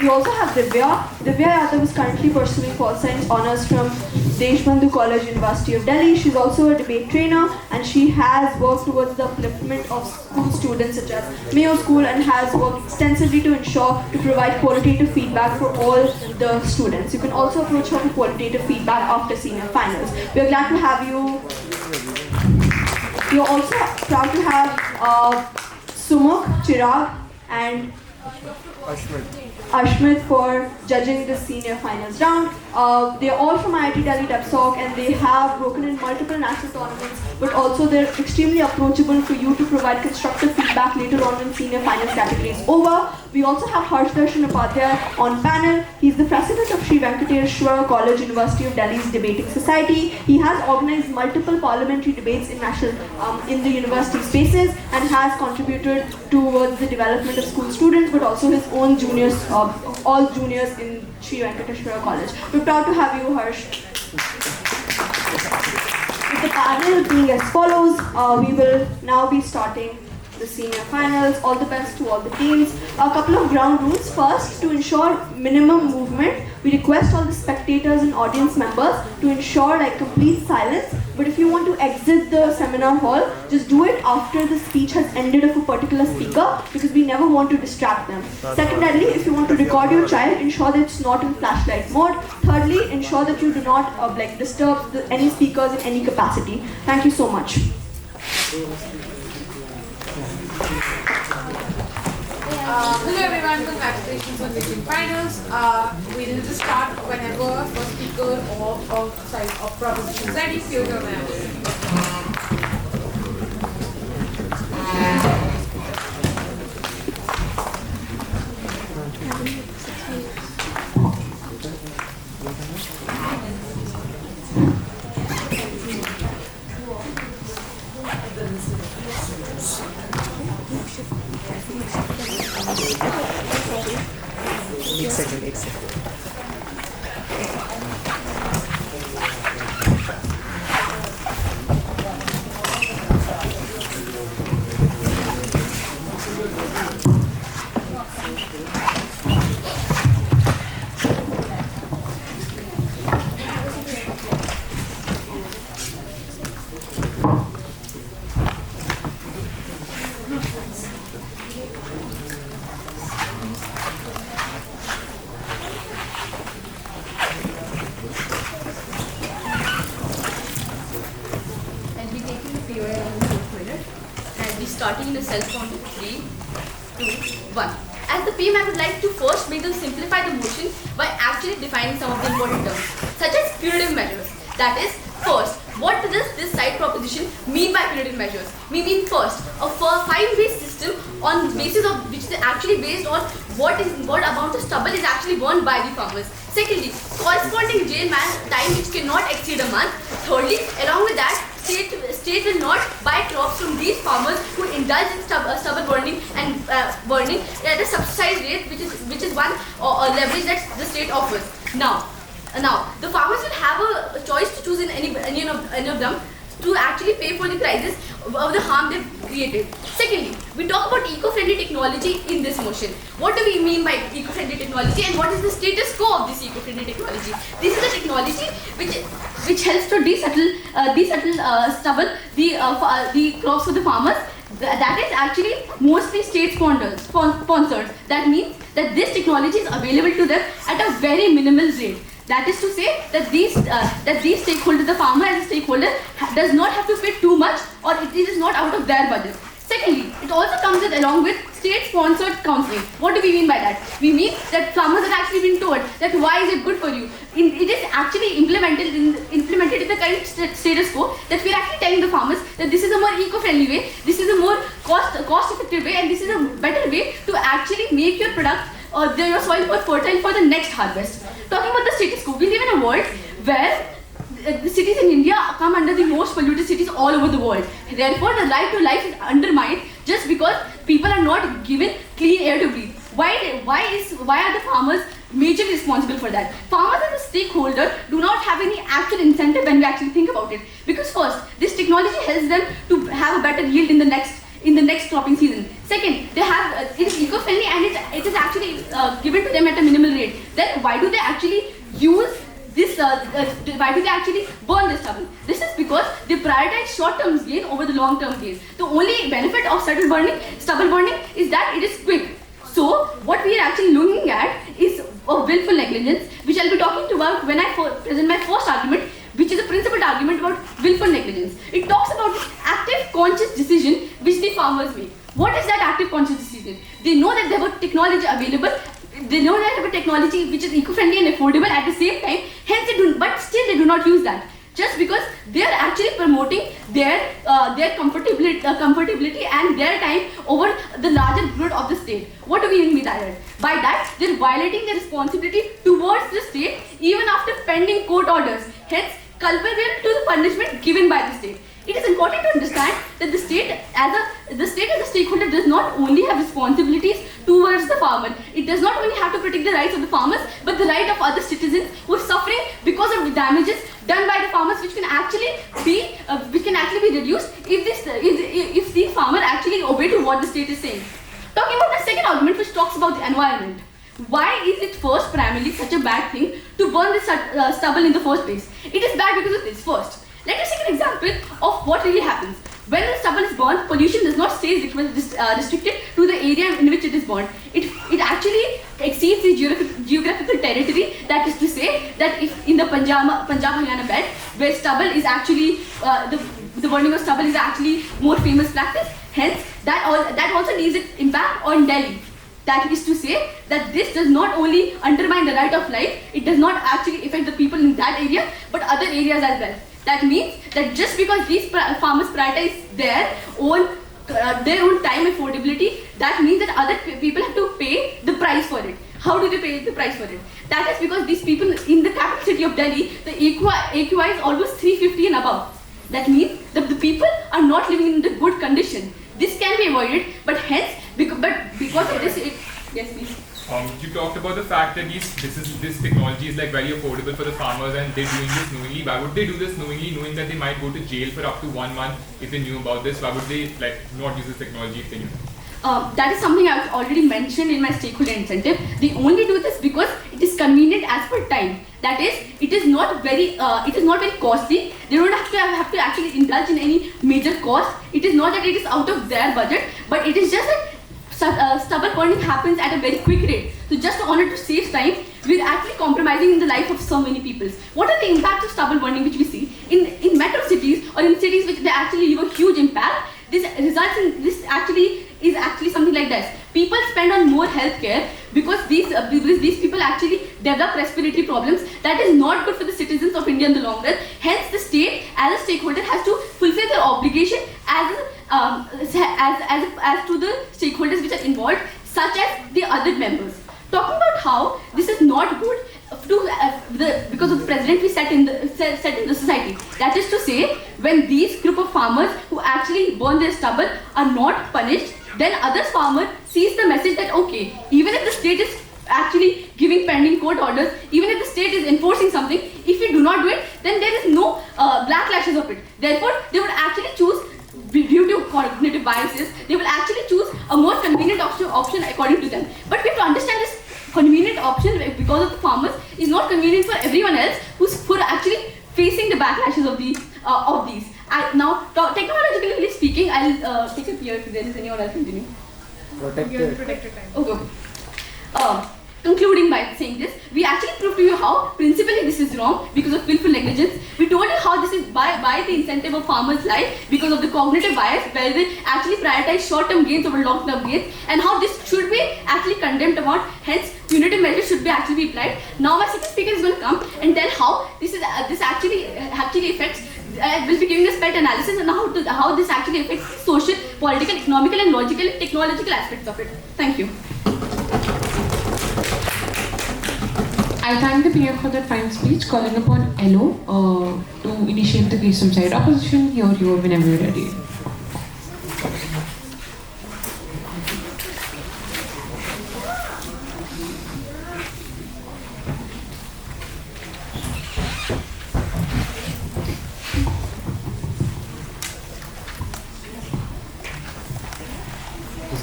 We also have Divya. Divya Yadav is currently pursuing pol science honors from Deshbandhu College, University of Delhi. She's also a debate trainer and she has worked towards the upliftment of school students such as Mayo School and has worked extensively to provide qualitative feedback for all the students. You can also approach her for qualitative feedback after senior finals. We are glad to have you. We are also proud to have Sumukh, Chirag and Ashmit for judging the senior finals round. They are all from IIT Delhi DevSoc and they have broken in multiple national tournaments, but also they're extremely approachable for you to provide constructive feedback later on when senior finals category is over. We also have Harshdarshan Upadhyay on panel. He's the president of Shri Venkateshwara College, University of Delhi's Debating Society. He has organized multiple parliamentary debates in in the university spaces and has contributed towards the development of school students, but also his own juniors, all juniors in Shri Venkateshwara College. We're proud to have you, Harsh. With the panel being as follows, we will now be starting the senior finals. All the best to all the teams. A couple of ground rules. First, to ensure minimum movement, we request all the spectators and audience members to ensure complete silence. But if you want to exit the seminar hall, just do it after the speech has ended of a particular speaker, because we never want to distract them. Secondarily, if you want to record your child, ensure that it's not in flashlight mode. Thirdly, ensure that you do not disturb any speakers in any capacity. Thank you so much. Hello everyone, congratulations on reaching finals. We will just start whenever first speaker of proposition is ready. Few your एक second starting in a cell count of 3, 2, 1. As the PM, I would like to first make them simplify the motion by actually defining some of the important terms, such as punitive measures. That is, first, what does this side proposition mean by punitive measures? We mean first, a fine-based system on the basis of which is actually based on what amount of stubble is actually burned by the farmers. Secondly, corresponding jail time which cannot exceed a month. Thirdly, along with that, state will not buy crops from these farmers who indulge in stubble burning and burning at a subsidized rate, which is one leverage that the state offers. Now, the farmers will have a choice to choose in any of them to actually pay for the prices of the harm they've created. Secondly, we talk about eco-friendly technology in this motion. What do we mean by eco-friendly technology, and what is the status quo of this eco-friendly technology? This is a technology which helps to desettle stubble, the crops for the farmers. That is actually mostly state sponsored. That means that this technology is available to them at a very minimal rate. That is to say that these stakeholders, the farmer as a stakeholder, does not have to pay too much, or it is not out of their budget. Secondly, it also comes along with state-sponsored counseling. What do we mean by that? We mean that farmers are actually being told that why is it good for you. It is actually implemented in the current status quo, that we are actually telling the farmers that this is a more eco-friendly way, this is a more cost-effective way, and this is a better way to actually make your product your soil more fertile for the next harvest. Talking about the status quo, we live in a world where the cities in India come under the most polluted cities all over the world. Therefore, the right to life is undermined just because people are not given clean air to breathe. Why are the farmers majorly responsible for that? Farmers as a stakeholder do not have any actual incentive when we actually think about it. Because first, this technology helps them to have a better yield in the next cropping season. Second, they have it is eco-friendly and it is actually given to them at a minimal rate. Then why do they actually use this? Why do they actually burn this stubble? This is because they prioritize short-term gain over the long-term gain. The only benefit of stubble burning, is that it is quick. So what we are actually looking at is willful negligence, which I'll be talking about when I present my first argument, which is a principled argument about willful negligence. It talks about this active conscious decision which the farmers make. What is that active conscious decision? They know that they have a technology available, they know that they have a technology which is eco-friendly and affordable at the same time, hence but still they do not use that. Just because they are actually promoting their comfortability and their time over the larger good of the state. What do we mean by that? By that, they are violating their responsibility towards the state even after pending court orders. Hence, culpable to the punishment given by the state. It is important to understand that the state as a stakeholder does not only have responsibilities towards the farmer. It does not only have to protect the rights of the farmers, but the right of other citizens who are suffering because of the damages done by the farmers, which can actually be reduced if the farmer actually obey to what the state is saying. Talking about the second argument, which talks about the environment. Why is it first primarily such a bad thing to burn this stubble in the first place? It is bad because of this. First, let us take an example of what really happens. When the stubble is burned, pollution does not stay restricted to the area in which it is burned. It actually exceeds the geographical territory. That is to say that if in the Punjab Haryana belt, where stubble is actually the burning of stubble is actually more famous practice. Hence, that also leaves its impact on Delhi. That is to say that this does not only undermine the right of life, it does not actually affect the people in that area, but other areas as well. That means that just because these farmers prioritize their own time affordability, that means that other people have to pay the price for it. How do they pay the price for it? That is because these people in the capital city of Delhi, the AQI is almost 350 and above. That means that the people are not living in the good condition. This can be avoided, but hence, because of this, yes, please. You talked about the fact that this technology is like very affordable for the farmers and they're doing this knowingly. Why would they do this knowingly, knowing that they might go to jail for up to 1 month if they knew about this? Why would they not use this technology if they knew? That is something I've already mentioned in my stakeholder incentive. They only do this because it is convenient as per time. That is, it is not very costly. They don't have to actually indulge in any major cost. It is not that it is out of their budget, but it is just that stubble burning happens at a very quick rate. So just in order to save time, we're actually compromising the life of so many people. What are the impacts of stubble burning which we see? In metro cities or in cities which they actually leave a huge impact, this is actually something like this. People spend on more healthcare because these people actually develop respiratory problems. That is not good for the citizens of India in the long run. Hence, the state as a stakeholder has to fulfill their obligation as to the stakeholders which are involved, such as the other members. Talking about how this is not good because of the precedent we set in the society. That is to say, when these group of farmers who actually burn their stubble are not punished, then other farmer sees the message that okay, even if the state is actually giving pending court orders, even if the state is enforcing something, if we do not do it, then there is no backlashes of it. Therefore, they would actually choose, due to cognitive biases, they will actually choose a more convenient option according to them. But we have to understand this convenient option because of the farmers is not convenient for everyone else who are actually facing the backlashes of these. Now, technologically speaking, I'll take it here if there is anyone else continue. Protected. Okay. Concluding by saying this, we actually proved to you how principally this is wrong because of willful negligence. We told you how this is by the incentive of farmers' life because of the cognitive bias where they actually prioritize short-term gains over long-term gains, and how this should be actually condemned about. Hence, punitive measures should be actually be applied. Now, my second speaker is going to come and tell how this actually affects. Will be giving a spelt analysis on how this actually affects social, political, economical, and logical, technological aspects of it. Thank you. I thank the PM for that fine speech, calling upon LO to initiate the case from side. Opposition, you are whenever you're ready.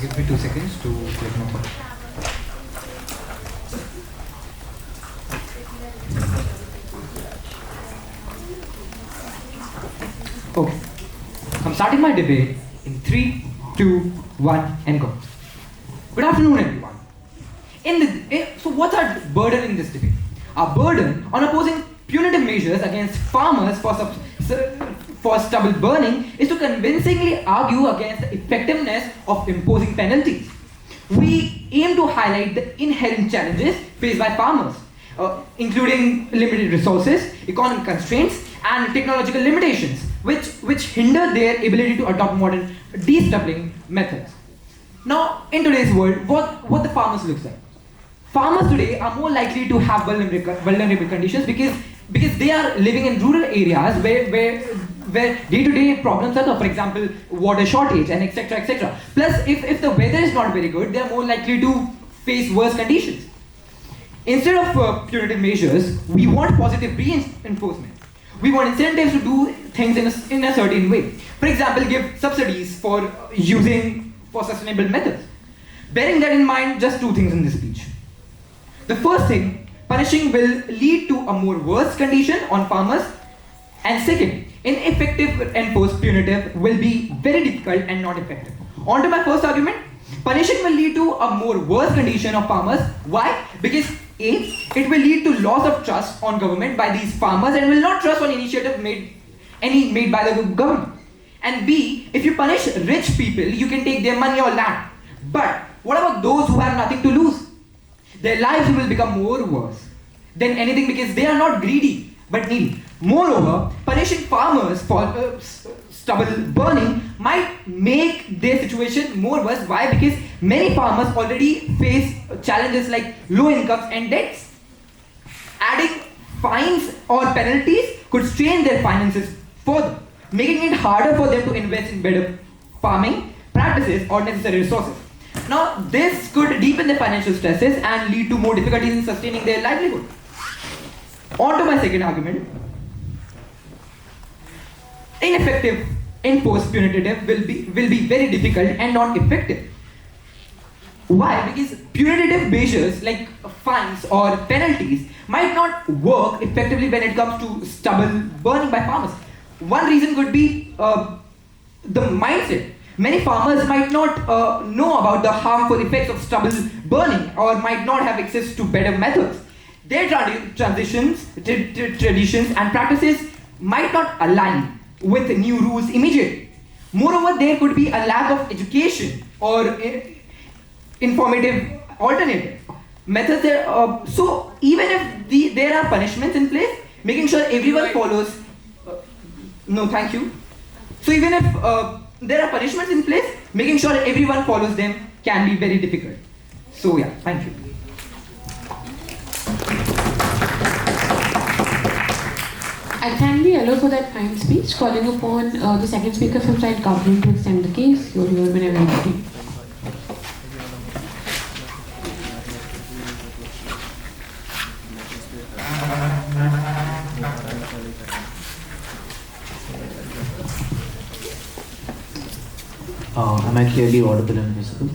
Just give seconds to click my point. Okay. I'm starting my debate in 3, 2, 1, and go. Good afternoon, everyone. So what's our burden in this debate? Our burden on opposing punitive measures against farmers for stubble burning is to convincingly argue against the effectiveness of imposing penalties. We aim to highlight the inherent challenges faced by farmers, including limited resources, economic constraints, and technological limitations, which hinder their ability to adopt modern de-stubbling methods. Now, in today's world, what the farmers looks like? Farmers today are more likely to have vulnerable conditions because they are living in rural areas where day-to-day problems are, for example, water shortage and etc. etc. Plus, if the weather is not very good, they are more likely to face worse conditions. Instead of punitive measures, we want positive reinforcement. We want incentives to do things in a certain way. For example, give subsidies for sustainable methods. Bearing that in mind, just two things in this speech. The first thing, punishing will lead to a more worse condition on farmers. And second, ineffective enforced punitive will be very difficult and not effective. On to my first argument, punishing will lead to a more worse condition of farmers. Why? Because A, it will lead to loss of trust on government by these farmers and will not trust on initiative made by the government. And B, if you punish rich people, you can take their money or land. But what about those who have nothing to lose? Their lives will become more worse than anything because they are not greedy but needy. Moreover, punishing farmers for stubble burning might make their situation more worse. Why? Because many farmers already face challenges like low incomes and debts. Adding fines or penalties could strain their finances further, making it harder for them to invest in better farming practices or necessary resources. Now, this could deepen their financial stresses and lead to more difficulties in sustaining their livelihood. On to my second argument. Ineffective enforced punitive will be very difficult and not effective. Why? Because punitive measures like fines or penalties might not work effectively when it comes to stubble burning by farmers. One reason could be the mindset. Many farmers might not know about the harmful effects of stubble burning or might not have access to better methods. Their traditions and practices might not align with new rules immediately. Moreover, there could be a lack of education or informative alternative methods. So even if there are punishments in place, making sure everyone follows. No, thank you. So even if there are punishments in place, making sure everyone follows them can be very difficult. So yeah, thank you. I thank the yellow for that fine speech, calling upon the second speaker from side government to extend the case. You're here whenever you're ready. Am I clearly audible and visible?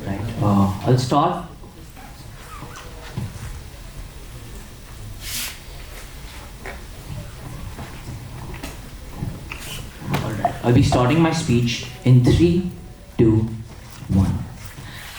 Right. I'll start. Alright. I'll be starting my speech in 3, 2, 1.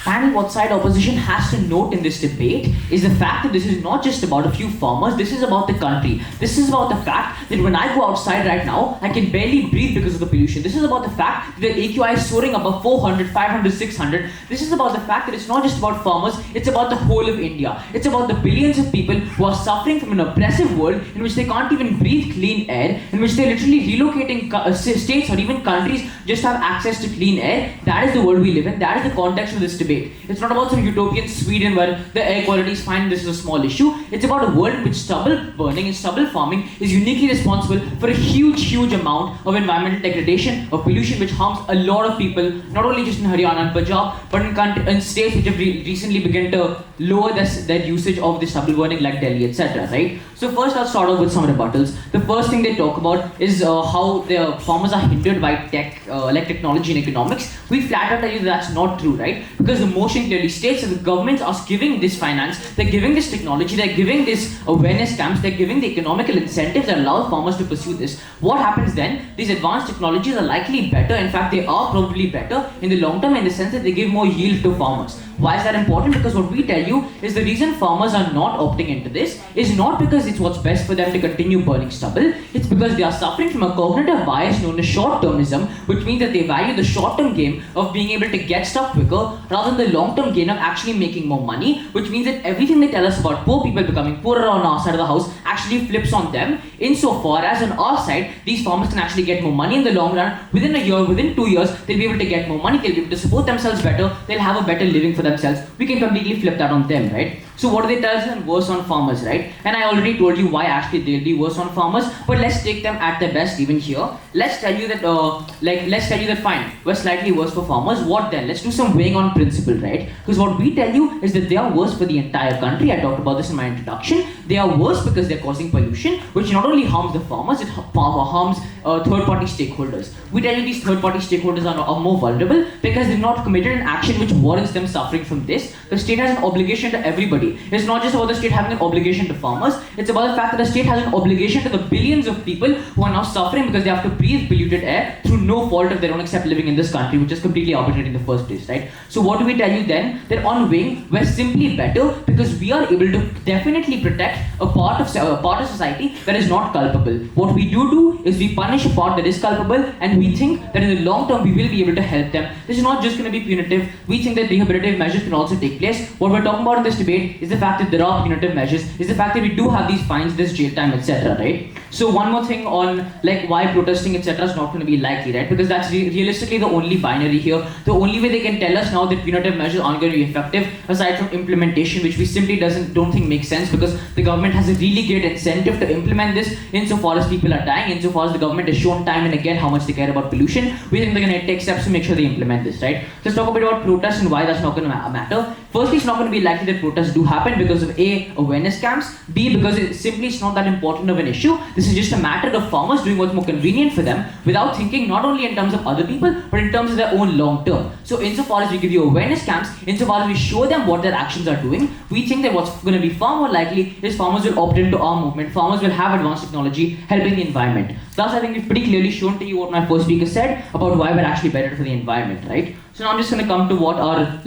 And what side opposition has to note in this debate is the fact that this is not just about a few farmers, this is about the country. This is about the fact that when I go outside right now, I can barely breathe because of the pollution. This is about the fact that the AQI is soaring above 400, 500, 600. This is about the fact that it's not just about farmers, it's about the whole of India. It's about the billions of people who are suffering from an oppressive world in which they can't even breathe clean air, in which they're literally relocating states or even countries just have access to clean air. That is the world we live in. That is the context of this debate. debate. It's not about some utopian Sweden where the air quality is fine, this is a small issue. It's about a world in which stubble burning and stubble farming is uniquely responsible for a huge amount of environmental degradation, of pollution, which harms a lot of people, not only just in Haryana and Punjab, but in states which have recently begun to lower their usage of the stubble burning, like Delhi, etc. Right? So first, I'll start off with some rebuttals. The first thing they talk about is how the farmers are hindered by like technology and economics. We flat out tell you that's not true, right? Because the motion clearly states that the governments are giving this finance, they're giving this technology, they're giving this awareness camps, they're giving the economical incentives that allow farmers to pursue this. What happens then? These advanced technologies are likely better. In fact, they are probably better in the long term in the sense that they give more yield to farmers. Why is that important? Because what we tell you is the reason farmers are not opting into this is not because it's what's best for them to continue burning stubble. It's because they are suffering from a cognitive bias known as short-termism, which means that they value the short-term game of being able to get stuff quicker rather than the long-term gain of actually making more money, which means that everything they tell us about poor people becoming poorer on our side of the house actually flips on them, insofar as on our side, these farmers can actually get more money in the long run. Within a year, within 2 years, they'll be able to get more money, they'll be able to support themselves better, they'll have a better living for themselves. We can completely flip that on them, right? So what do they tell us? And worse on farmers, right? And I already told you why actually they'll be worse on farmers, but let's take them at their best even here. Let's tell you that fine, we're slightly worse for farmers. What then? Let's do some weighing on principle, right? Because what we tell you is that they are worse for the entire country. I talked about this in my introduction. They are worse because they're causing pollution, which not only harms the farmers, it harms third-party stakeholders. We tell you these third-party stakeholders are more vulnerable because they've not committed an action which warrants them suffering from this. The state has an obligation to everybody. It's not just about the state having an obligation to farmers, it's about the fact that the state has an obligation to the billions of people who are now suffering because they have to breathe polluted air through no fault of their own except living in this country, which is completely arbitrary in the first place, right? So what do we tell you then? That on wing, we're simply better because we are able to definitely protect a part of society that is not culpable. What we do is we punish a part that is culpable, and we think that in the long term we will be able to help them. This is not just going to be punitive. We think that rehabilitative measures can also take place. What we're talking about in this debate is the fact that there are punitive measures, is the fact that we do have these fines, this jail time, etc. Right? So one more thing on like why protesting, etc. is not going to be likely, right? Because that's realistically the only binary here. The only way they can tell us now that punitive measures aren't going to be effective, aside from implementation, which we simply don't think makes sense, because the government has a really great incentive to implement this insofar as people are dying, insofar as the government has shown time and again how much they care about pollution. We think they're going to take steps to make sure they implement this, right? Let's talk a bit about protests and why that's not going to matter. Firstly, it's not going to be likely that protests do happen because of A, awareness camps, B, because it's not that important of an issue. This is just a matter of farmers doing what's more convenient for them without thinking not only in terms of other people, but in terms of their own long term. So insofar as we give you awareness camps, insofar as we show them what their actions are doing, we think that what's going to be far more likely is farmers will opt into our movement. Farmers will have advanced technology helping the environment. Thus, I think we've pretty clearly shown to you what my first speaker said about why we're actually better for the environment, right? So now I'm just going to come to what our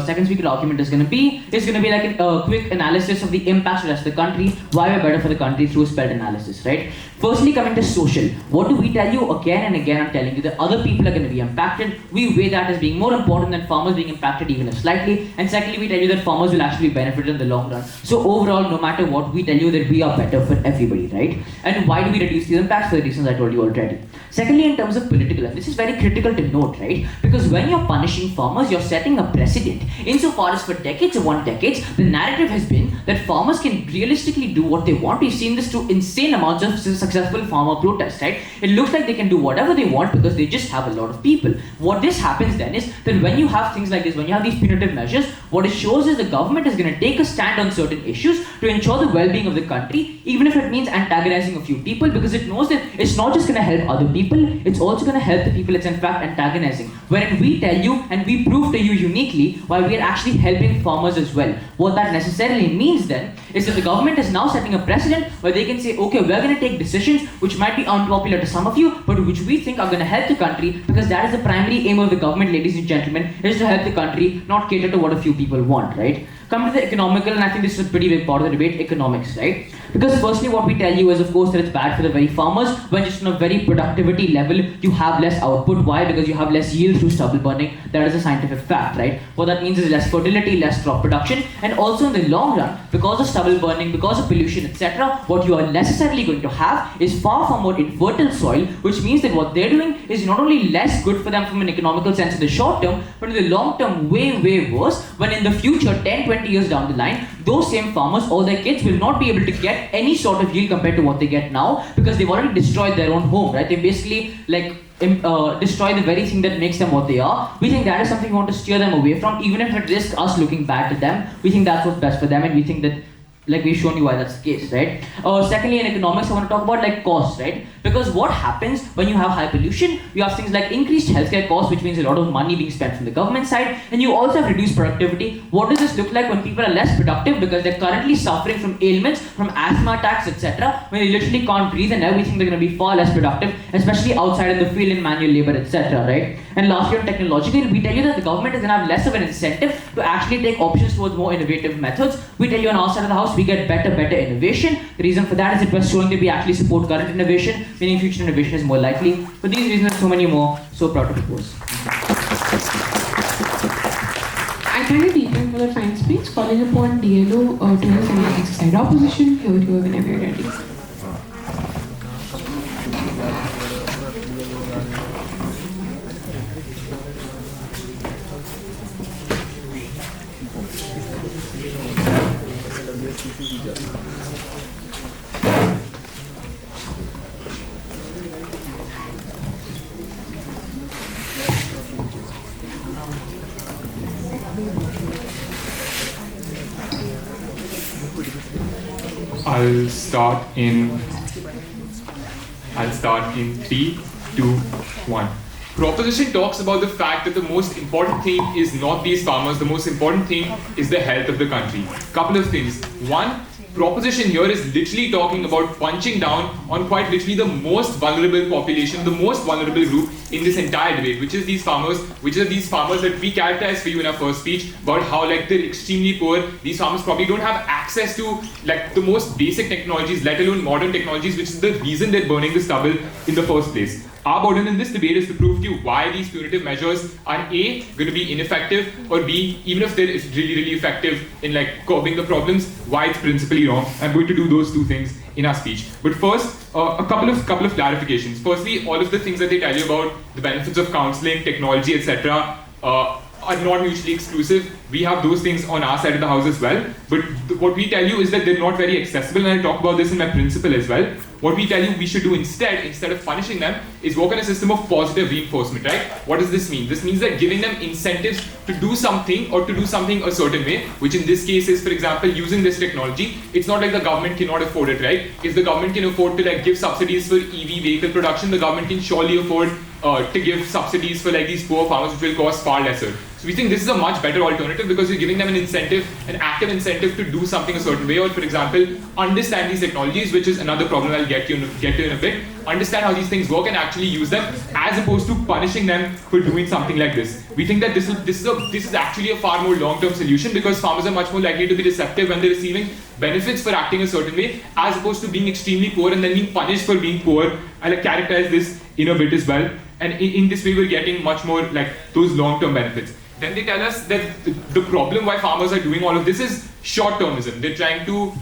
second speaker argument is going to be. It's going to be like a quick analysis of the impact to the rest of the country, why we're better for the country through a spelled analysis, right? Firstly, coming to social, what do we tell you again and again? I'm telling you that other people are going to be impacted. We weigh that as being more important than farmers being impacted even if slightly. And secondly, we tell you that farmers will actually benefit in the long run. So overall, no matter what, we tell you that we are better for everybody, right? And why do we reduce these impacts? For the reasons I told you already. Secondly, in terms of political, and this is very critical to note, right? Because when you're punishing farmers, you're setting a precedent. Insofar as for decades, the narrative has been that farmers can realistically do what they want. We've seen this through insane amounts of successful farmer protests, right? It looks like they can do whatever they want because they just have a lot of people. What this happens then is that when you have things like this, when you have these punitive measures, what it shows is the government is going to take a stand on certain issues to ensure the well-being of the country, even if it means antagonizing a few people, because it knows that it's not just going to help other people, it's also going to help the people it's in fact antagonizing. Wherein we tell you and we prove to you uniquely why we are actually helping farmers as well. What that necessarily means then is that the government is now setting a precedent where they can say, okay, we're going to take decisions which might be unpopular to some of you, but which we think are going to help the country, because that is the primary aim of the government, ladies and gentlemen, is to help the country, not cater to what a few people want, right? Come to the economical, and I think this is a pretty big part of the debate, economics, right? Because firstly, what we tell you is, of course, that it's bad for the very farmers, when just on a very productivity level, you have less output. Why? Because you have less yield through stubble burning. That is a scientific fact, right? What that means is less fertility, less crop production, and also in the long run, because of stubble burning, because of pollution, etc., what you are necessarily going to have is far more infertile soil, which means that what they're doing is not only less good for them from an economical sense in the short term, but in the long term, way worse, when in the future, 10, 20 years down the line, those same farmers or their kids will not be able to get any sort of yield compared to what they get now, because they've already destroyed their own home, right? They basically destroy the very thing that makes them what they are. We think that is something we want to steer them away from, even if it risks us looking bad to them. We think that's what's best for them, and we think that, like, we've shown you why that's the case, right? Secondly, in economics, I want to talk about like costs, right? Because what happens when you have high pollution, you have things like increased healthcare costs, which means a lot of money being spent from the government side, and you also have reduced productivity. What does this look like when people are less productive because they're currently suffering from ailments, from asthma attacks, etc., when they literally can't breathe, and everything they're going to be far less productive, especially outside in the field in manual labor, etc., right? And lastly, on technological, we tell you that the government is going to have less of an incentive to actually take options towards more innovative methods. We tell you on our side of the house, we get better innovation. The reason for that is it was showing that we actually support current innovation, meaning future innovation is more likely. For these reasons and so many more, so proud to propose. I thank the DPM for the fine speech, calling upon DLO to exercise opposition. Here, whenever you're ready. I'll start in 3, 2, 1. Proposition talks about the fact that the most important thing is not these farmers, the most important thing is the health of the country. Couple of things. One, proposition here is literally talking about punching down on quite literally the most vulnerable population, the most vulnerable group in this entire debate, which are these farmers that we characterized for you in our first speech about how like they're extremely poor. These farmers probably don't have access to like the most basic technologies, let alone modern technologies, which is the reason they're burning the stubble in the first place. Our burden in this debate is to prove to you why these punitive measures are A, going to be ineffective, or B, even if they're really effective in like curbing the problems, why it's principally wrong. I'm going to do those two things in our speech. But first, a couple of clarifications. Firstly, all of the things that they tell you about the benefits of counseling, technology, etc., are not mutually exclusive. We have those things on our side of the house as well. But what we tell you is that they're not very accessible, and I'll talk about this in my principle as well. What we tell you we should do instead of punishing them, is work on a system of positive reinforcement, right? What does this mean? This means that giving them incentives to do something or to do something a certain way, which in this case is, for example, using this technology. It's not like the government cannot afford it, right? If the government can afford to like give subsidies for EV vehicle production, the government can surely afford to give subsidies for like these poor farmers, which will cost far lesser. So we think this is a much better alternative because you're giving them an incentive, an active incentive to do something a certain way, or for example, understand these technologies, which is another problem I'll get to in a bit. Understand how these things work and actually use them, as opposed to punishing them for doing something like this. We think that this is actually a far more long-term solution, because farmers are much more likely to be receptive when they're receiving benefits for acting a certain way, as opposed to being extremely poor and then being punished for being poor. I'll characterize this in a bit as well. And in this way, we're getting much more like those long-term benefits. Then they tell us that the problem why farmers are doing all of this is short-termism. They're trying to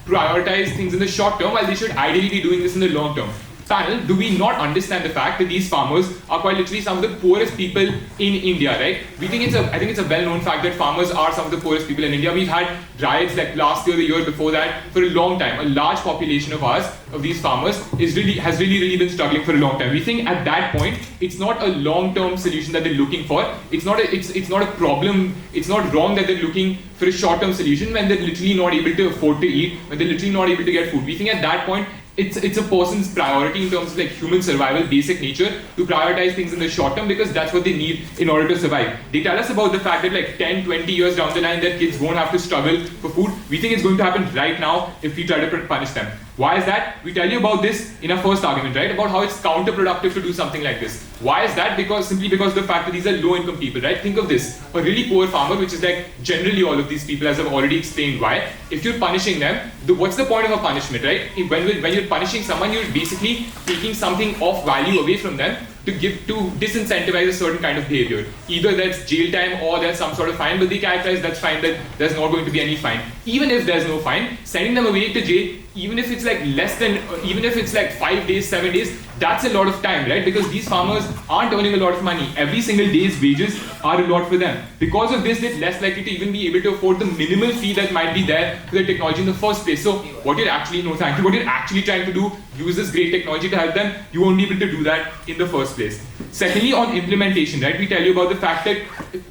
prioritize things in the short term, while they should ideally be doing this in the long term. Panel, do we not understand the fact that these farmers are quite literally some of the poorest people in India, right? I think it's a well-known fact that farmers are some of the poorest people in India. We've had riots like last year, the year before that, for a long time. A large population of ours, of these farmers, has really been struggling for a long time. We think at that point, it's not a long-term solution that they're looking for. It's not a problem. It's not wrong that they're looking for a short-term solution when they're literally not able to afford to eat, when they're literally not able to get food. We think at that point, it's a person's priority in terms of like human survival, basic nature, to prioritize things in the short term, because that's what they need in order to survive. They tell us about the fact that like 10, 20 years down the line, their kids won't have to struggle for food. We think it's going to happen right now if we try to punish them. Why is that? We tell you about this in our first argument, right? About how it's counterproductive to do something like this. Why is that? Simply because of the fact that these are low-income people, right? Think of this. A really poor farmer, which is like generally all of these people, as I've already explained why. If you're punishing them, what's the point of a punishment, right? When you're punishing someone, you're basically taking something of value away from them. to disincentivize a certain kind of behavior. Either that's jail time or there's some sort of fine, but they characterize that's fine, that there's not going to be any fine. Even if there's no fine, sending them away to jail, even if it's like even if it's like 5 days, 7 days, that's a lot of time, right? Because these farmers aren't earning a lot of money. Every single day's wages are a lot for them. Because of this, they're less likely to even be able to afford the minimal fee that might be there for the technology in the first place. So what you're actually trying to do, use this great technology to help them, you won't be able to do that in the first place. Secondly, on implementation, right? We tell you about the fact that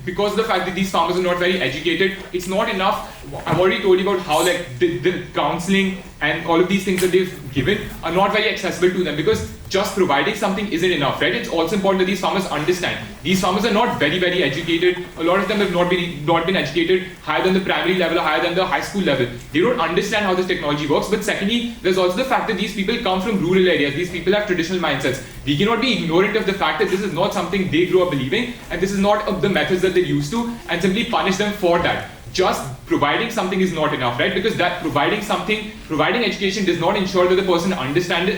because of the fact that these farmers are not very educated, it's not enough. I've already told you about how like the counseling and all of these things that they've given are not very accessible to them, because just providing something isn't enough, right? It's also important that these farmers understand. These farmers are not very, very educated. A lot of them have not been educated higher than the primary level or higher than the high school level. They don't understand how this technology works. But secondly, there's also the fact that these people come from rural areas. These people have traditional mindsets. We cannot be ignorant of the fact that this is not something they grew up believing, and this is not of the methods that they're used to, and simply punish them for that. Just providing something is not enough, right? Because that providing education does not ensure that the person understands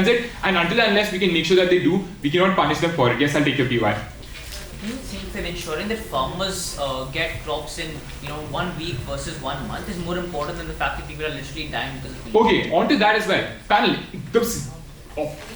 it, and until and unless we can make sure that they do, we cannot punish them for it. Yes, I'll take your PY. Do you think that ensuring that farmers get crops in 1 week versus 1 month is more important than the fact that people are literally dying because of pollution? Okay, on to that as well. Panel, the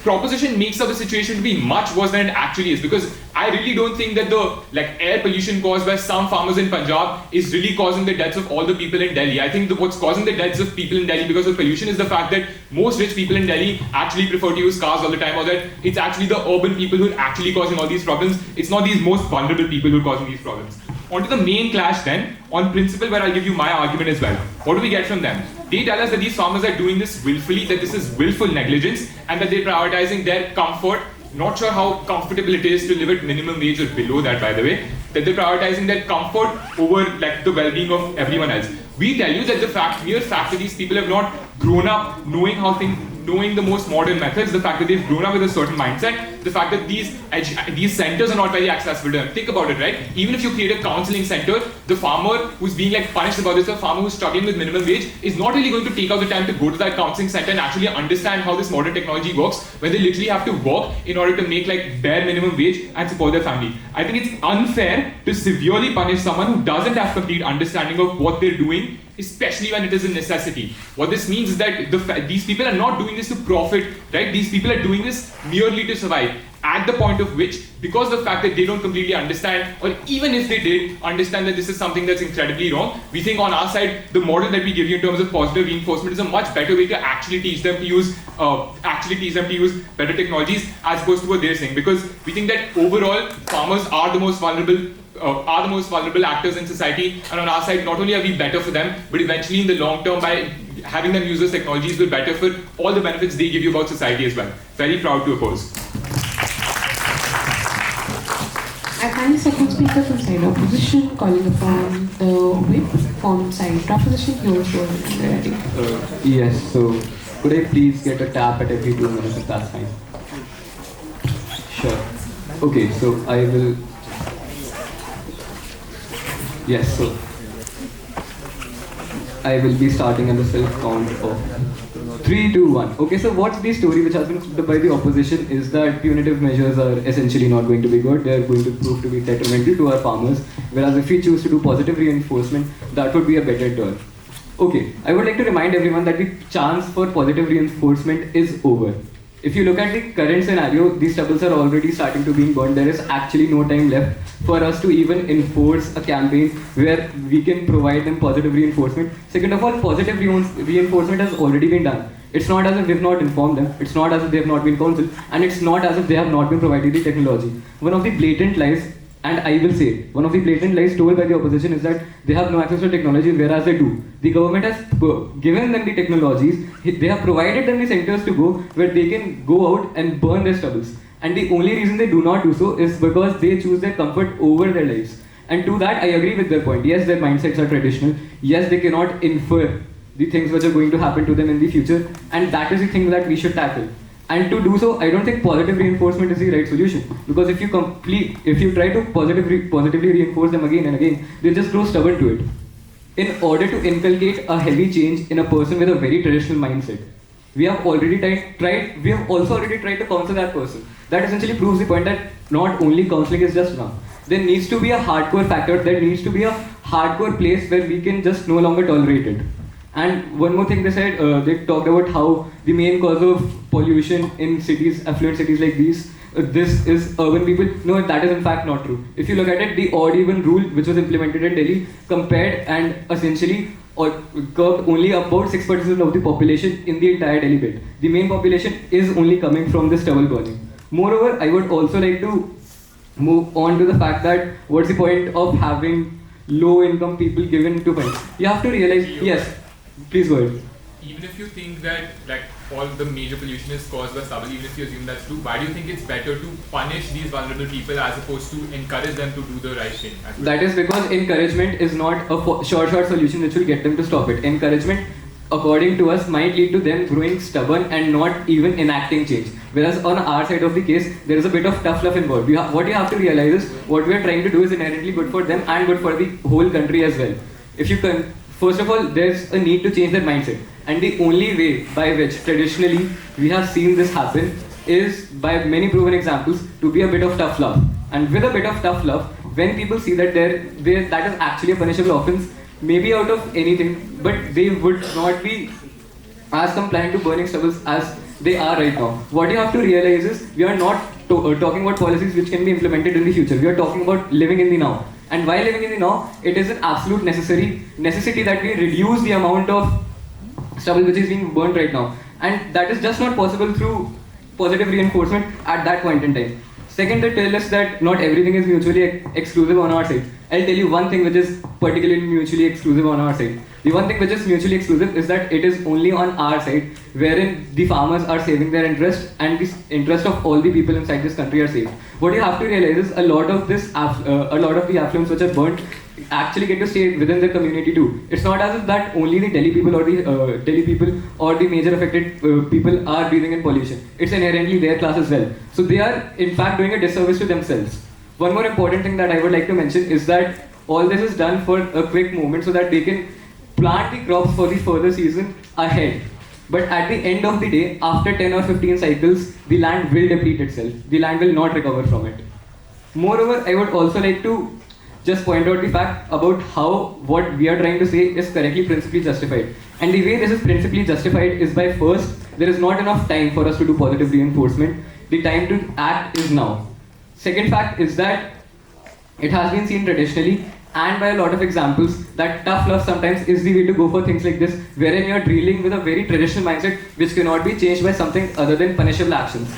proposition makes up the situation to be much worse than it actually is, because I really don't think that the air pollution caused by some farmers in Punjab is really causing the deaths of all the people in Delhi. I think what's causing the deaths of people in Delhi because of pollution is the fact that most rich people in Delhi actually prefer to use cars all the time, or that it's actually the urban people who are actually causing all these problems. It's not these most vulnerable people who are causing these problems. On to the main clash then, on principle, where I'll give you my argument as well. What do we get from them? They tell us that these farmers are doing this willfully, that this is willful negligence, and that they're prioritizing their comfort. Not sure how comfortable it is to live at minimum wage or below that, by the way. That they're prioritizing their comfort over the well-being of everyone else. We tell you that the mere fact that these people have not grown up knowing the most modern methods, the fact that they've grown up with a certain mindset, the fact that these centers are not very accessible to them. Think about it, right? Even if you create a counseling center, the farmer who's being punished about this, the farmer who's struggling with minimum wage, is not really going to take out the time to go to that counseling center and actually understand how this modern technology works, when they literally have to work in order to make bare minimum wage and support their family. I think it's unfair to severely punish someone who doesn't have complete understanding of what they're doing, especially when it is a necessity. What this means is that these people are not doing this to profit, right? These people are doing this merely to survive. At the point of which, because of the fact that they don't completely understand, or even if they did understand that this is something that's incredibly wrong, we think on our side, the model that we give you in terms of positive reinforcement is a much better way to actually teach them to use better technologies, as opposed to what they're saying. Because we think that overall, farmers are the most vulnerable actors in society, and on our side, not only are we better for them, but eventually in the long term, by having them use those technologies, we're better for all the benefits they give you about society as well. Very proud to oppose. I find the second speaker from side opposition calling upon the whip from side opposition. Yours was ready. Yes, so could I please get a tap at every 2 minutes if that's fine? Sure. Okay, so I will. Yes, so I will be starting on the self count of 3, 2, 1. Okay, so what's the story which has been put by the opposition is that punitive measures are essentially not going to be good. They are going to prove to be detrimental to our farmers. Whereas if we choose to do positive reinforcement, that would be a better turn. Okay, I would like to remind everyone that the chance for positive reinforcement is over. If you look at the current scenario, these stubbles are already starting to be burned. There is actually no time left for us to even enforce a campaign where we can provide them positive reinforcement. Second of all, positive reinforcement has already been done. It's not as if we've not informed them, it's not as if they have not been counseled, and it's not as if they have not been provided the technology. One of the blatant lies, and I will say it, one of the blatant lies told by the opposition is that they have no access to technology, whereas they do. The government has given them the technologies, they have provided them the centers to go where they can go out and burn their stubbles. And the only reason they do not do so is because they choose their comfort over their lives. And to that, I agree with their point. Yes, their mindsets are traditional. Yes, they cannot infer the things which are going to happen to them in the future. And that is the thing that we should tackle. And to do so, I don't think positive reinforcement is the right solution. Because if you try to positively reinforce them again and again, they just grow stubborn to it. In order to inculcate a heavy change in a person with a very traditional mindset, We have already tried. We have also already tried to counsel that person. That essentially proves the point that not only counseling is just enough. There needs to be a hardcore factor. There needs to be a hardcore place where we can just no longer tolerate it. And one more thing they said, they talked about how the main cause of pollution in cities, affluent cities like these, this is urban people. No, that is in fact not true. If you look at it, the odd even rule which was implemented in Delhi compared and essentially curbed only about 6% of the population in the entire Delhi belt. The main population is only coming from the stubble burning. Moreover, I would also like to move on to the fact that what's the point of having low income people given to fines? You have to realize, yes, please go ahead. Even if you think that like all the major pollution is caused by stubble, even if you assume that's true, why do you think it's better to punish these vulnerable people as opposed to encourage them to do the right thing? That is because encouragement is not a short solution which will get them to stop it. Encouragement, according to us, might lead to them growing stubborn and not even enacting change. Whereas on our side of the case, there is a bit of tough love involved. What you have to realize is what we are trying to do is inherently good for them and good for the whole country as well. If you can, first of all, there's a need to change their mindset. And the only way by which traditionally we have seen this happen is by many proven examples to be a bit of tough love. And with a bit of tough love, when people see that that is actually a punishable offense, maybe out of anything, but they would not be as compliant to burning stubbles as they are right now. What you have to realize is we are not talking about policies which can be implemented in the future. We are talking about living in the now. And while living in the now, it is an absolute necessity that we reduce the amount of stubble which is being burnt right now. And that is just not possible through positive reinforcement at that point in time. Second, they tell us that not everything is mutually exclusive on our side. I'll tell you one thing which is particularly mutually exclusive on our side. The one thing which is mutually exclusive is that it is only on our side wherein the farmers are saving their interest and the interest of all the people inside this country are saved. What you have to realize is a lot of the affluents which are burnt actually get to stay within the community too. It's not as if that only the Delhi people or the major affected people are breathing in pollution. It's inherently their class as well. So they are in fact doing a disservice to themselves. One more important thing that I would like to mention is that all this is done for a quick moment so that they can plant the crops for the further season ahead. But at the end of the day, after 10 or 15 cycles, the land will deplete itself. The land will not recover from it. Moreover, I would also like to just point out the fact about how what we are trying to say is correctly principally justified. And the way this is principally justified is by first, there is not enough time for us to do positive reinforcement. The time to act is now. Second fact is that it has been seen traditionally and by a lot of examples that tough love sometimes is the way to go for things like this, wherein you are dealing with a very traditional mindset which cannot be changed by something other than punishable actions.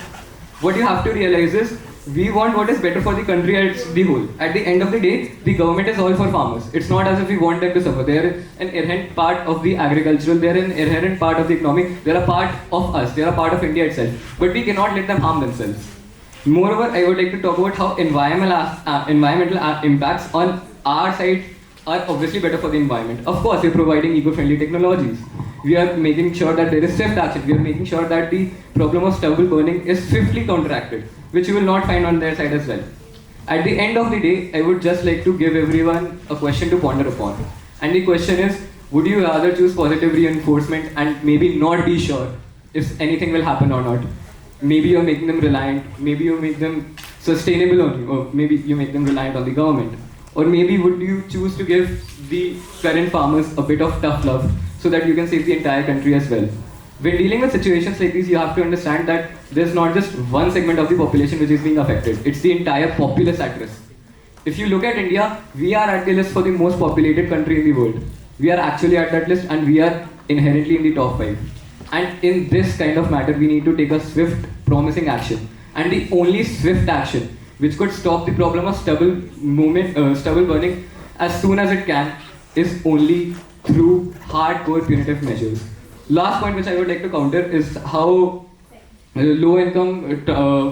What you have to realize is we want what is better for the country as the whole. At the end of the day, the government is all for farmers. It's not as if we want them to suffer. They are an inherent part of the agricultural, they are an inherent part of the economy, they are a part of us, they are a part of India itself. But we cannot let them harm themselves. Moreover, I would like to talk about how environmental impacts on our side are obviously better for the environment. Of course, we are providing eco-friendly technologies. We are making sure that there is swift action. We are making sure that the problem of stubble burning is swiftly counteracted, which you will not find on their side as well. At the end of the day, I would just like to give everyone a question to ponder upon. And the question is, would you rather choose positive reinforcement and maybe not be sure if anything will happen or not? Maybe you're making them reliant, maybe you make them sustainable on you, or maybe you make them reliant on the government. Or maybe would you choose to give the current farmers a bit of tough love so that you can save the entire country as well? When dealing with situations like these, you have to understand that there's not just one segment of the population which is being affected. It's the entire populace at risk. If you look at India, we are at the list for the most populated country in the world. We are actually at that list and we are inherently in the top 5. And in this kind of matter, we need to take a swift, promising action. And the only swift action which could stop the problem of stubble burning as soon as it can is only through hardcore punitive measures. Last point which I would like to counter is how low-income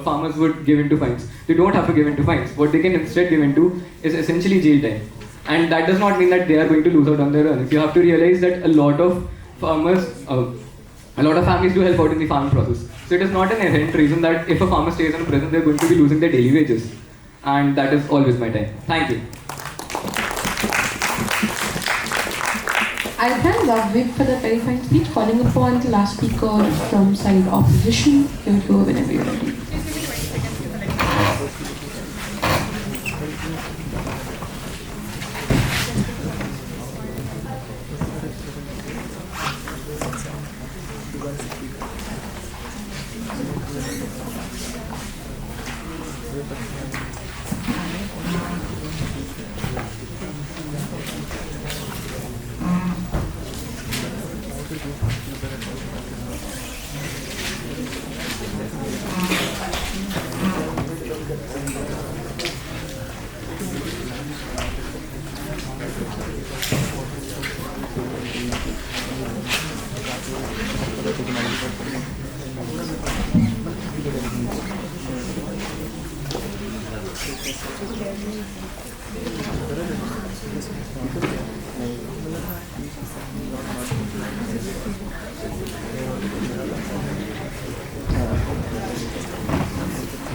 farmers would give into fines. They don't have to give into fines. What they can instead give into is essentially jail time. And that does not mean that they are going to lose out on their earnings. You have to realize that a lot of farmers, a lot of families do help out in the farming process. So it is not an inherent reason that if a farmer stays in prison, they're going to be losing their daily wages. And that is always my time. Thank you. I thank Gavya for the very fine speech, calling upon the last speaker from side opposition. Here you go whenever you're ready.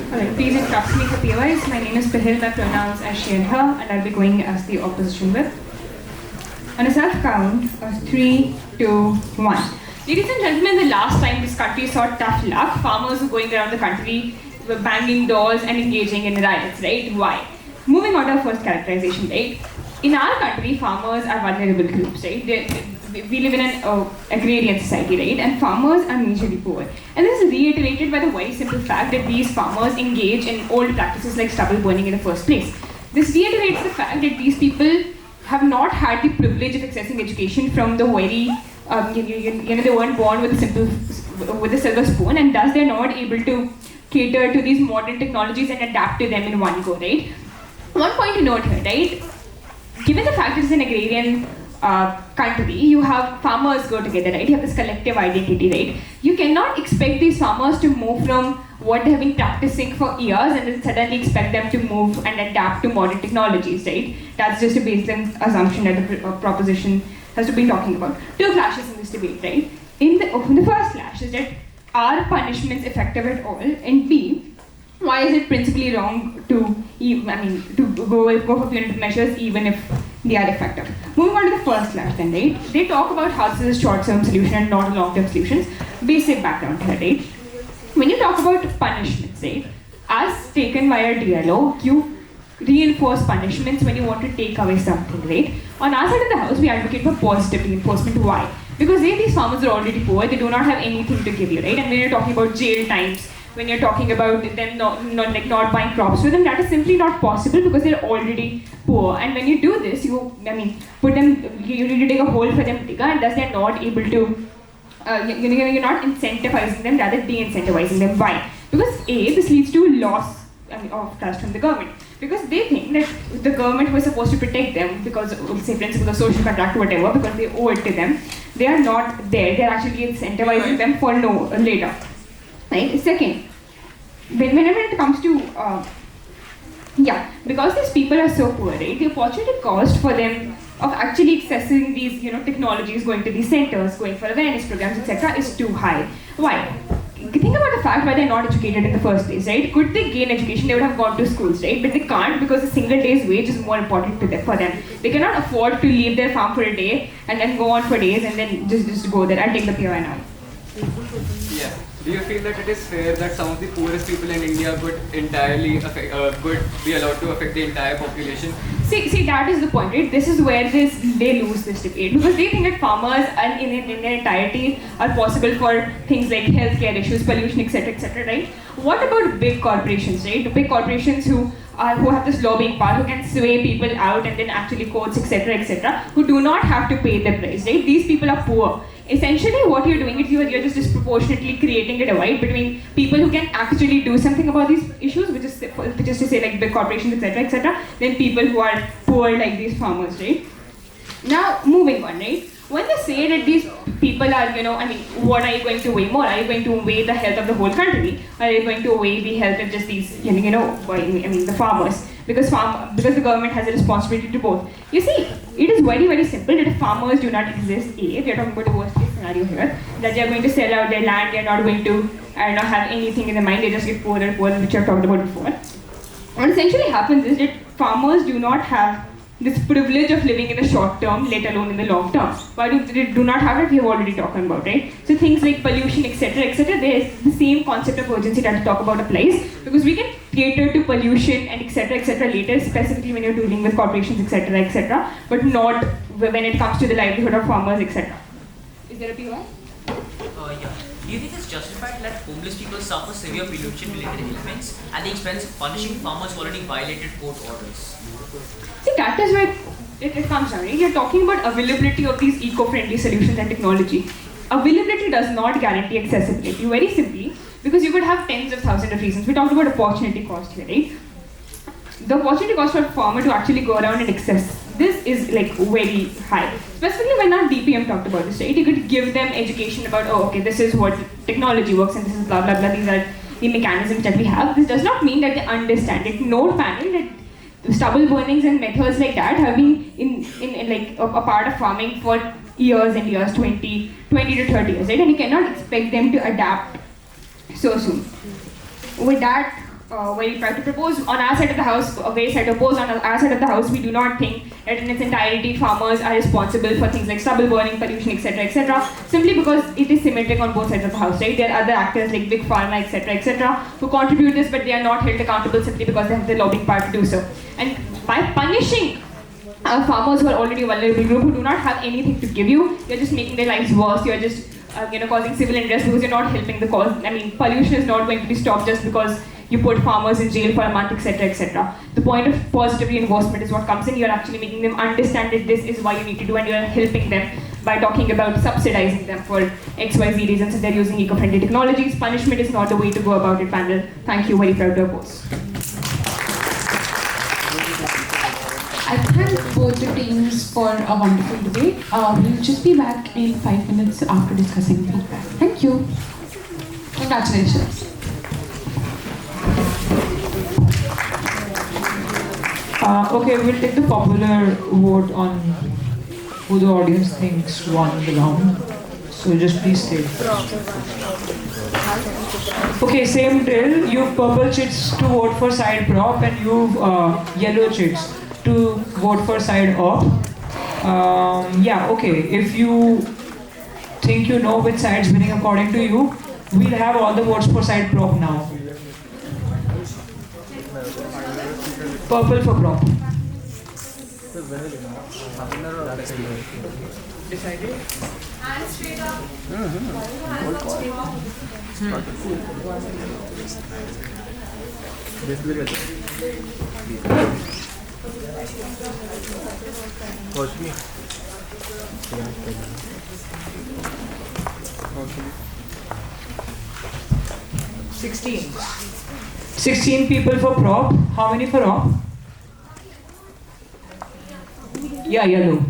Alright, please introduce me for POIs. My name is Pehal, my pronouns are she and her, and I'll be going as the opposition whip. On a self count of 3, 2, 1. Ladies and gentlemen, the last time this country saw tough luck, farmers were going around the country, were banging doors and engaging in riots, right? Why? Moving on to our first characterization, right? In our country, farmers are vulnerable groups, right? We live in an agrarian society, right? And farmers are majorly poor. And this is reiterated by the very simple fact that these farmers engage in old practices like stubble burning in the first place. This reiterates the fact that these people have not had the privilege of accessing education from the very, they weren't born with a silver spoon, and thus they're not able to cater to these modern technologies and adapt to them in one go, right? One point to note here, right? Given the fact that it's an agrarian country, you have farmers go together, right? You have this collective identity, right? You cannot expect these farmers to move from what they have been practicing for years and then suddenly expect them to move and adapt to modern technologies, right? That's just a baseline assumption that the proposition has to be talking about. Two clashes in this debate, right? In the first clash is that are punishments effective at all? And B, why is it principally wrong to go for punitive measures even if they are effective? Moving on to the first clash then, right? They talk about how this is a short-term solution and not long-term solutions. Basic background here, right? When you talk about punishments, right? As taken by a dialogue, you reinforce punishments when you want to take away something, right? On our side of the house, we advocate for positive reinforcement. Why? Because these farmers are already poor, they do not have anything to give you, right? And when you're talking about jail times, when you're talking about them not buying crops for them, that is simply not possible because they're already poor. And when you do this, you need to dig a hole for them to dig, and thus they're not able to, you're not incentivizing them, rather de-incentivizing them. Why? Because A, this leads to loss of trust from the government. Because they think that the government was supposed to protect them because, say, principles of social contract or whatever, because they owe it to them. They are not there. They're actually incentivizing them for later. Right? Second, whenever it comes to, because these people are so poor, right, the opportunity cost for them of actually accessing these, technologies, going to these centers, going for awareness programs, etc., is too high. Why? Think about the fact why they're not educated in the first place, right? Could they gain education, they would have gone to schools, right? But they can't because a single day's wage is more important to them, for them. They cannot afford to leave their farm for a day and then go on for days and then just go there. I'll take the POI now. Yeah. Do you feel that it is fair that some of the poorest people in India could could be allowed to affect the entire population? See, that is the point, right? This is where they lose this debate because they think that farmers in their entirety are possible for things like healthcare issues, pollution, etc., right? What about big corporations, right? Big corporations who have this lobbying power, who can sway people out and then actually courts, etc., who do not have to pay the price, right? These people are poor. Essentially, what you're doing is you're just disproportionately creating a divide between people who can actually do something about these issues, which is to say like big corporations, etc., then people who are poor like these farmers, right? Now, moving on, right? When they say that these people are, what are you going to weigh more? Are you going to weigh the health of the whole country? Or are you going to weigh the health of just these, the farmers? Because the government has a responsibility to both. You see, it is very, very simple that if farmers do not exist, we are talking about the worst case scenario here, that they are going to sell out their land, they are not going to have anything in their mind, they just get poorer and poorer, which I've talked about before. What essentially happens is that farmers do not have this privilege of living in the short term, let alone in the long term. Why do not have it? We have already talked about, right? So things like pollution, etc., there's the same concept of urgency that we talk about applies, because we can cater to pollution and etc. later, specifically when you're dealing with corporations, etc., but not when it comes to the livelihood of farmers, etc. Is there a PY? Yeah. Do you think it's justified that homeless people suffer severe pollution-related ailments at the expense of punishing farmers who already violated court orders? See, that is where it comes down. Right? You're talking about availability of these eco-friendly solutions and technology. Availability does not guarantee accessibility, very simply, because you could have tens of thousands of reasons. We talked about opportunity cost here, right? The opportunity cost for a farmer to actually go around and access this is like very high. Specifically when our DPM talked about this, right? You could give them education about, oh, okay, this is what technology works and this is blah, blah, blah, these are the mechanisms that we have. This does not mean that they understand it. Node panel, that stubble burnings and methods like that have been in like a part of farming for years and years, 20 to 30 years, right? And you cannot expect them to adapt so soon. With that, we try to propose on our side of the house, we do not think that in its entirety farmers are responsible for things like stubble burning, pollution, etc., simply because it is symmetric on both sides of the house, right? There are other actors like Big Pharma, etc., who contribute this, but they are not held accountable simply because they have the lobbying power to do so. And by punishing farmers who are already a vulnerable group, who do not have anything to give you, you're just making their lives worse, you're just causing civil unrest because you're not helping the cause. I mean, pollution is not going to be stopped just because you put farmers in jail for a month, etc. The point of positive reinforcement is what comes in. You're actually making them understand that this is why you need to do, and you're helping them by talking about subsidizing them for XYZ reasons, and they're using eco-friendly technologies. Punishment is not the way to go about it, panel. Thank you, very proud to oppose. I thank both the teams for a wonderful debate. We'll just be back in 5 minutes after discussing feedback. Thank you. Congratulations. Okay, we'll take the popular vote on who the audience thinks won the round. So just please stay. Okay, same drill. You've purple chits to vote for side prop, and you've yellow chits to vote for side op. Yeah, okay. If you think you know which side's winning according to you, we'll have all the votes for side prop now. Purple for prop. Decided? And straight up. Sixteen. 16 people for prop. How many for op? Yeah, yellow.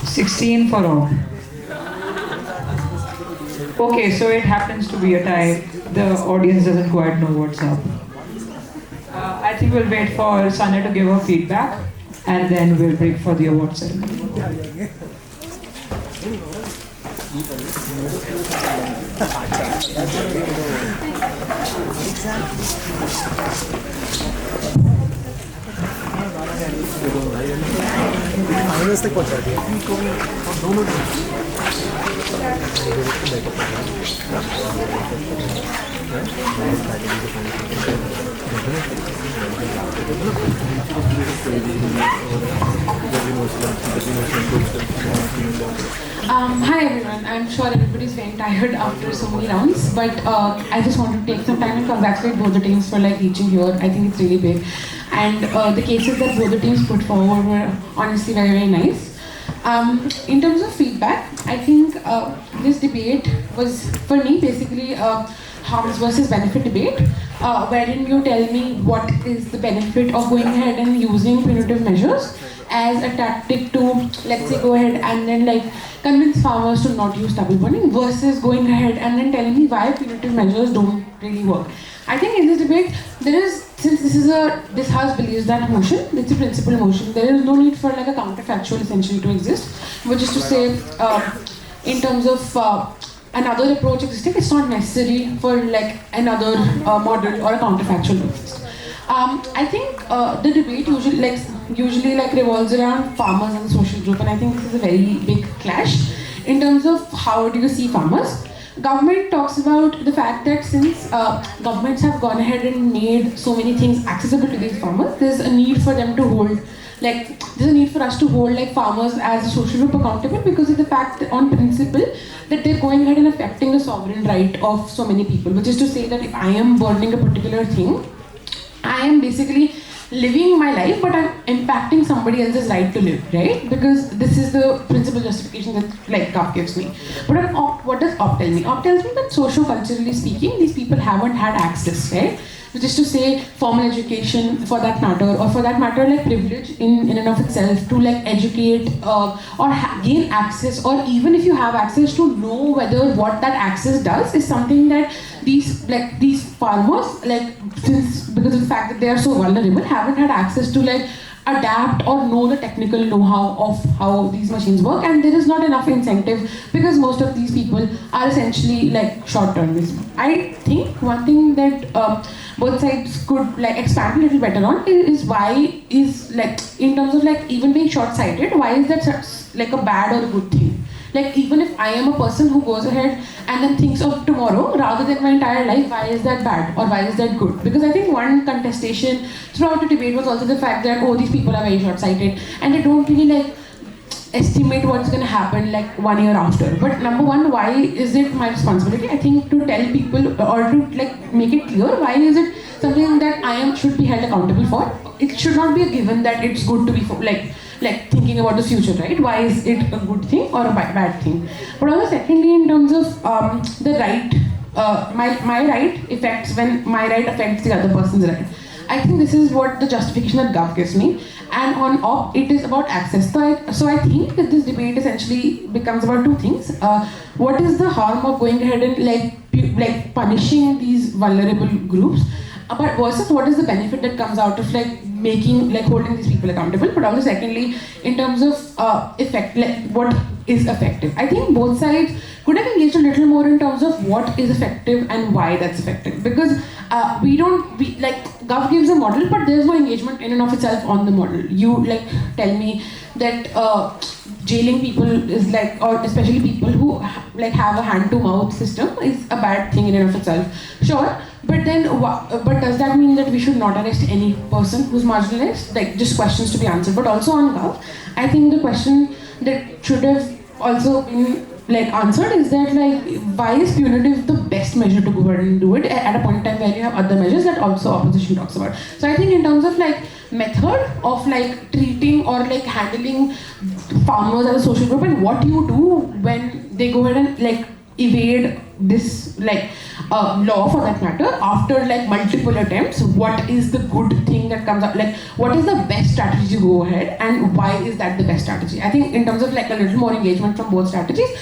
$16 for all. Okay, so it happens to be a tie. The audience doesn't quite know what's up. I think we'll wait for Sana to give her feedback, and then we'll break for the award ceremony. Hi everyone, I'm sure everybody's very tired after so many rounds, but I just want to take some time and congratulate both the teams for reaching here. I think it's really big. And the cases that both the teams put forward were honestly very, very nice. In terms of feedback, I think this debate was, for me, basically harms versus benefit debate, wherein you tell me what is the benefit of going ahead and using punitive measures as a tactic to, let's say, go ahead and then convince farmers to not use stubble burning, versus going ahead and then telling me why punitive measures don't really work. I think in this debate, there is, since this house believes that motion, it's a principal motion, there is no need for a counterfactual essentially to exist, which is to say, in terms of another approach existing, it's not necessary for like another model or a counterfactual to exist. I think the debate usually revolves around farmers and the social group, and I think this is a very big clash in terms of how do you see farmers. Government talks about the fact that since governments have gone ahead and made so many things accessible to these farmers, there's a need for them to hold, there's a need for us to hold farmers as a social group accountable because of the fact that on principle that they're going ahead and affecting the sovereign right of so many people, which is to say that if I am burdening a particular thing, I am basically living my life, but I'm impacting somebody else's right to live, right? Because this is the principal justification that Gov gives me. But what does Op tell me? Op tells me that socio-culturally speaking, these people haven't had access, right? Which is to say, formal education for that matter, or for that matter, privilege in and of itself to educate or gain access, or even if you have access to know whether what that access does is something that these farmers since because of the fact that they are so vulnerable haven't had access to adapt or know the technical know-how of how these machines work, and there is not enough incentive because most of these people are essentially short-termists. I think one thing that both sides could expand a little better on is why is in terms of even being short-sighted, why is that such a bad or a good thing? Even if I am a person who goes ahead and then thinks of tomorrow rather than my entire life, why is that bad or why is that good? Because I think one contestation throughout the debate was also the fact that, oh, these people are very short-sighted and they don't really estimate what's going to happen 1 year after. But number one, why is it my responsibility? I think to tell people or to make it clear, why is it something that I should be held accountable for? It should not be a given that it's good to be thinking about the future, right? Why is it a good thing or a bad thing? But also secondly, in terms of the right, my right affects when my right affects the other person's right. I think this is what the justification that Gov gives me. And on Op, it is about access. So I think that this debate essentially becomes about two things. What is the harm of going ahead and punishing these vulnerable groups? But versus what is the benefit that comes out of holding these people accountable? But also secondly, in terms of effect, what is effective? I think both sides could have engaged a little more in terms of what is effective and why that's effective. Because Gov gives a model, but there's no engagement in and of itself on the model. You tell me that jailing people is or especially people who have a hand-to-mouth system is a bad thing in and of itself. Sure. But then, but does that mean that we should not arrest any person who's marginalized? Just questions to be answered. But also on Gov, I think the question that should have also been answered is that why is punitive the best measure to go ahead and do it at a point in time where you have other measures that also opposition talks about? So I think in terms of method of treating or handling farmers as a social group and what you do when they go ahead and evade this law for that matter after multiple attempts, what is the good thing that comes out, what is the best strategy to go ahead and why is that the best strategy? I think in terms of a little more engagement from both strategies,